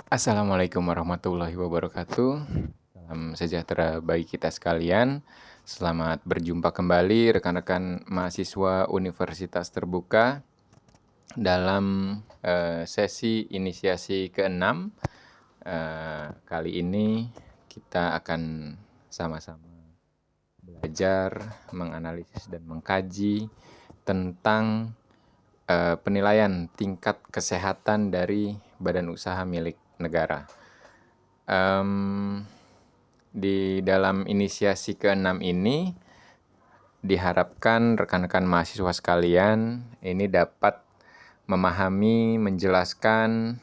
Assalamualaikum warahmatullahi wabarakatuh. Salam sejahtera bagi kita sekalian. Selamat berjumpa kembali rekan-rekan mahasiswa Universitas Terbuka dalam sesi inisiasi ke-6. Kali ini kita akan sama-sama belajar, menganalisis dan mengkaji tentang penilaian tingkat kesehatan dari badan usaha milik negara. Di dalam inisiasi ke-6 ini diharapkan rekan-rekan mahasiswa sekalian ini dapat memahami, menjelaskan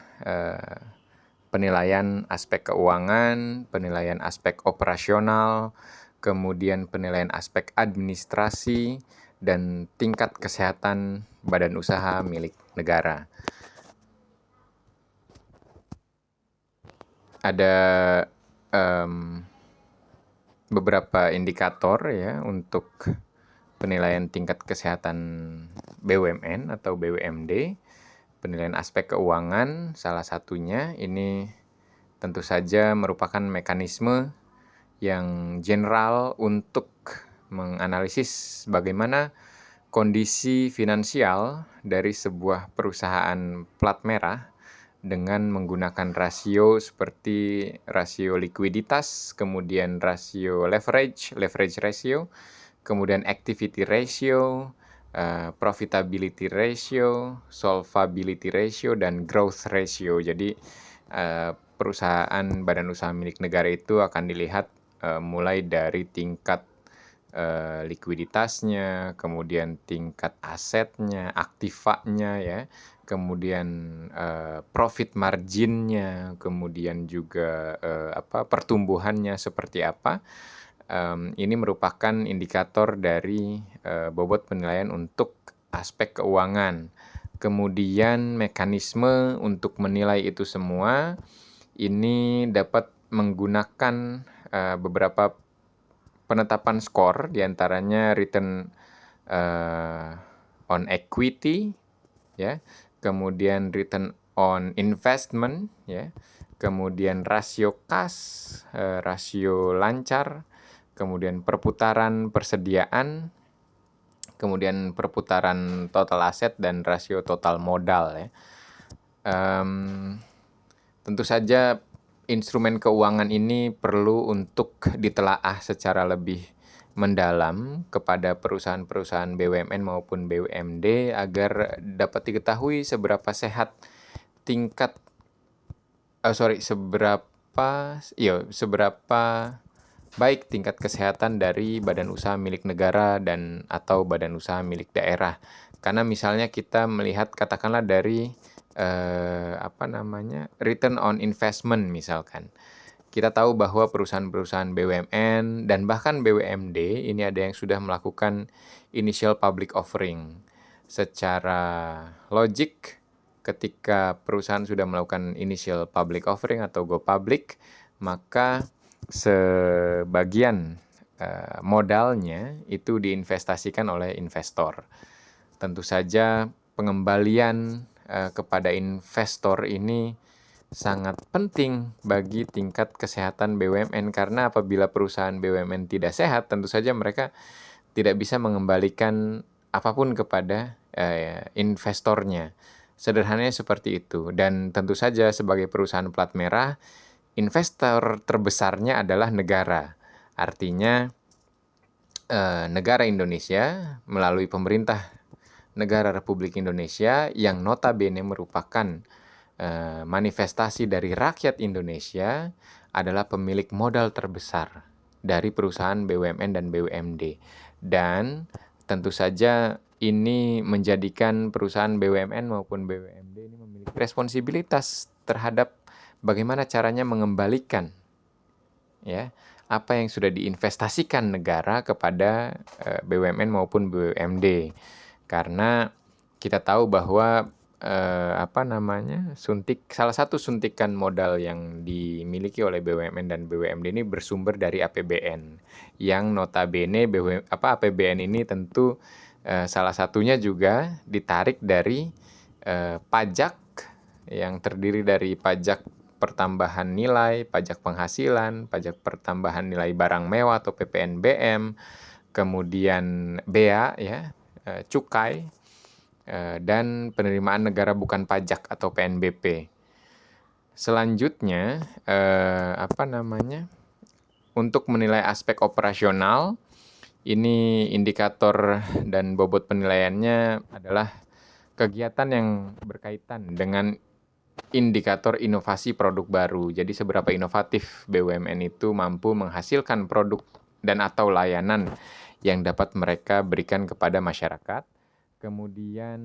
penilaian aspek keuangan, penilaian aspek operasional, kemudian penilaian aspek administrasi, dan tingkat kesehatan badan usaha milik negara. Ada beberapa indikator ya untuk penilaian tingkat kesehatan BUMN atau BUMD. Penilaian aspek keuangan salah satunya ini tentu saja merupakan mekanisme yang general untuk menganalisis bagaimana kondisi finansial dari sebuah perusahaan plat merah dengan menggunakan rasio seperti rasio likuiditas, kemudian rasio leverage ratio, kemudian activity ratio, profitability ratio, solvability ratio, dan growth ratio. Jadi perusahaan badan usaha milik negara itu akan dilihat mulai dari tingkat likuiditasnya, kemudian tingkat asetnya, aktivanya ya, kemudian profit marginnya, kemudian juga pertumbuhannya seperti apa. Ini merupakan indikator dari bobot penilaian untuk aspek keuangan. Kemudian mekanisme untuk menilai itu semua ini dapat menggunakan beberapa penetapan skor, diantaranya return on equity, ya, kemudian return on investment, ya, kemudian rasio kas, rasio lancar, kemudian perputaran persediaan, kemudian perputaran total aset dan rasio total modal. Ya. Tentu saja instrumen keuangan ini perlu untuk ditelaah secara lebih mendalam kepada perusahaan-perusahaan BUMN maupun BUMD agar dapat diketahui seberapa sehat seberapa baik tingkat kesehatan dari badan usaha milik negara dan atau badan usaha milik daerah. Karena misalnya kita melihat katakanlah dari return on investment misalkan. Kita tahu bahwa perusahaan-perusahaan BUMN dan bahkan BUMD ini ada yang sudah melakukan initial public offering. Secara logik, ketika perusahaan sudah melakukan initial public offering atau go public, maka sebagian modalnya itu diinvestasikan oleh investor. Tentu saja pengembalian kepada investor ini sangat penting bagi tingkat kesehatan BUMN, karena apabila perusahaan BUMN tidak sehat, tentu saja mereka tidak bisa mengembalikan apapun kepada investornya. Sederhananya seperti itu. Dan tentu saja sebagai perusahaan plat merah, investor terbesarnya adalah negara. Artinya negara Indonesia melalui pemerintah negara Republik Indonesia yang notabene merupakan manifestasi dari rakyat Indonesia adalah pemilik modal terbesar dari perusahaan BUMN dan BUMD. Dan tentu saja ini menjadikan perusahaan BUMN maupun BUMD ini memiliki responsibilitas terhadap bagaimana caranya mengembalikan ya apa yang sudah diinvestasikan negara kepada BUMN maupun BUMD. Karena kita tahu bahwa salah satu suntikan modal yang dimiliki oleh BUMN dan BUMD ini bersumber dari APBN, yang notabene APBN ini tentu salah satunya juga ditarik dari pajak yang terdiri dari pajak pertambahan nilai, pajak penghasilan, pajak pertambahan nilai barang mewah atau PPNBM, kemudian bea ya, cukai, dan penerimaan negara bukan pajak atau PNBP. Selanjutnya, untuk menilai aspek operasional, ini indikator dan bobot penilaiannya adalah kegiatan yang berkaitan dengan indikator inovasi produk baru. Jadi seberapa inovatif BUMN itu mampu menghasilkan produk dan atau layanan yang dapat mereka berikan kepada masyarakat. Kemudian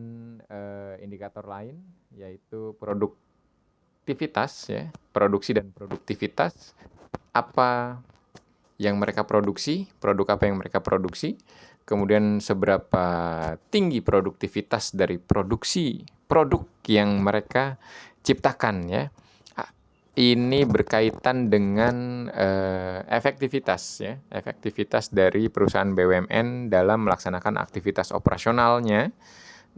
indikator lain yaitu produktivitas ya, produksi dan produktivitas. Apa yang mereka produksi, produk apa yang mereka produksi, kemudian seberapa tinggi produktivitas dari produksi produk yang mereka ciptakan ya. Ini berkaitan dengan efektivitas ya, efektivitas dari perusahaan BUMN dalam melaksanakan aktivitas operasionalnya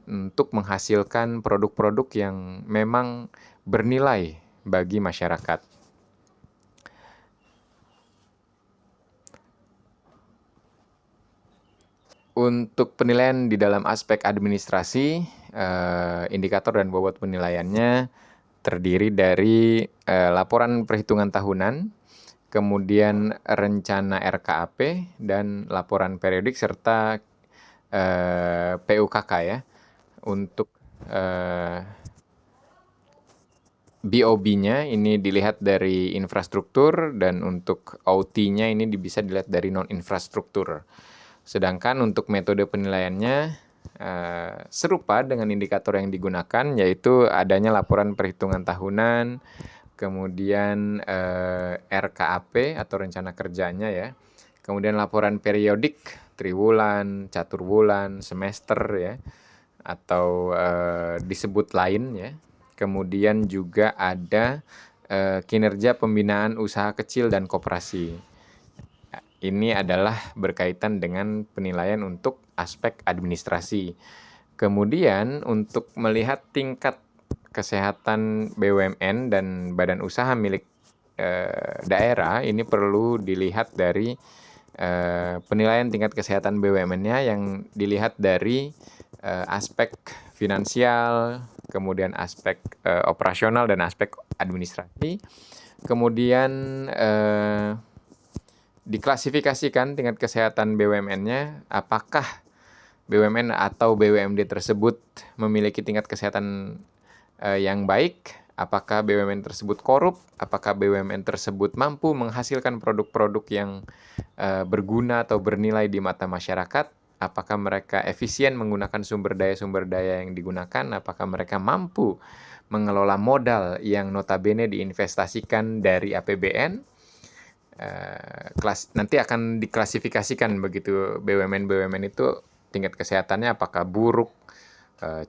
untuk menghasilkan produk-produk yang memang bernilai bagi masyarakat. Untuk penilaian di dalam aspek administrasi, indikator dan bobot penilaiannya terdiri dari laporan perhitungan tahunan, kemudian rencana RKAP, dan laporan periodik serta PUKK ya. Untuk BOB-nya ini dilihat dari infrastruktur, dan untuk OT-nya ini bisa dilihat dari non-infrastruktur. Sedangkan untuk metode penilaiannya serupa dengan indikator yang digunakan, yaitu adanya laporan perhitungan tahunan, kemudian RKAP atau rencana kerjanya ya, kemudian laporan periodik triwulan, caturwulan, semester ya, atau disebut lain ya. Kemudian juga ada kinerja pembinaan usaha kecil dan koperasi. Ini adalah berkaitan dengan penilaian untuk aspek administrasi. Kemudian untuk melihat tingkat kesehatan BUMN dan badan usaha milik daerah, ini perlu dilihat dari penilaian tingkat kesehatan BUMN-nya yang dilihat dari aspek finansial, kemudian aspek operasional dan aspek administrasi. Kemudian diklasifikasikan tingkat kesehatan BUMN-nya, apakah BUMN atau BUMD tersebut memiliki tingkat kesehatan yang baik, apakah BUMN tersebut korup, apakah BUMN tersebut mampu menghasilkan produk-produk yang berguna atau bernilai di mata masyarakat, apakah mereka efisien menggunakan sumber daya yang digunakan, apakah mereka mampu mengelola modal yang notabene diinvestasikan dari APBN. Nanti akan diklasifikasikan begitu BUMN itu tingkat kesehatannya apakah buruk,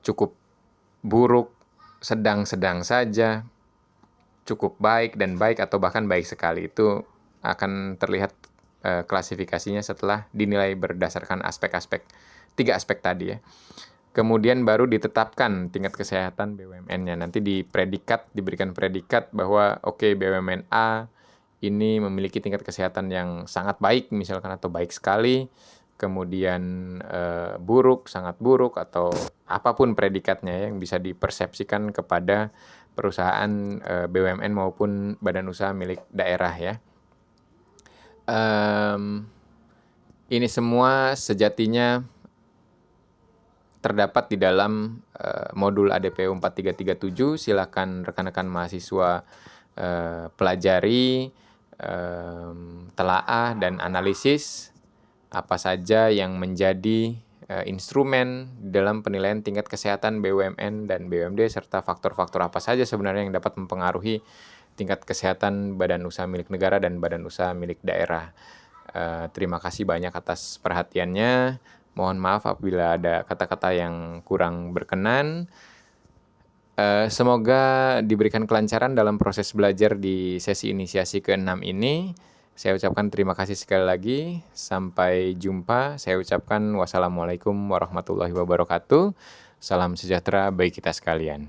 cukup buruk, sedang-sedang saja, cukup baik dan baik, atau bahkan baik sekali. Itu akan terlihat klasifikasinya setelah dinilai berdasarkan aspek-aspek, 3 aspek tadi ya. Kemudian baru ditetapkan tingkat kesehatan BUMN-nya. Nanti diberikan predikat bahwa oke, BUMN A ini memiliki tingkat kesehatan yang sangat baik misalkan, atau baik sekali, kemudian buruk, sangat buruk, atau apapun predikatnya yang bisa dipersepsikan kepada perusahaan BUMN maupun badan usaha milik daerah ya. Ini semua sejatinya terdapat di dalam modul ADPU 4337. Silakan rekan-rekan mahasiswa pelajari, telaah dan analisis apa saja yang menjadi instrumen dalam penilaian tingkat kesehatan BUMN dan BUMD, serta faktor-faktor apa saja sebenarnya yang dapat mempengaruhi tingkat kesehatan badan usaha milik negara dan badan usaha milik daerah. Terima kasih banyak atas perhatiannya. Mohon maaf apabila ada kata-kata yang kurang berkenan. Semoga diberikan kelancaran dalam proses belajar di sesi inisiasi ke-6 ini. Saya ucapkan terima kasih sekali lagi. Sampai jumpa. Saya ucapkan wassalamualaikum warahmatullahi wabarakatuh. Salam sejahtera bagi kita sekalian.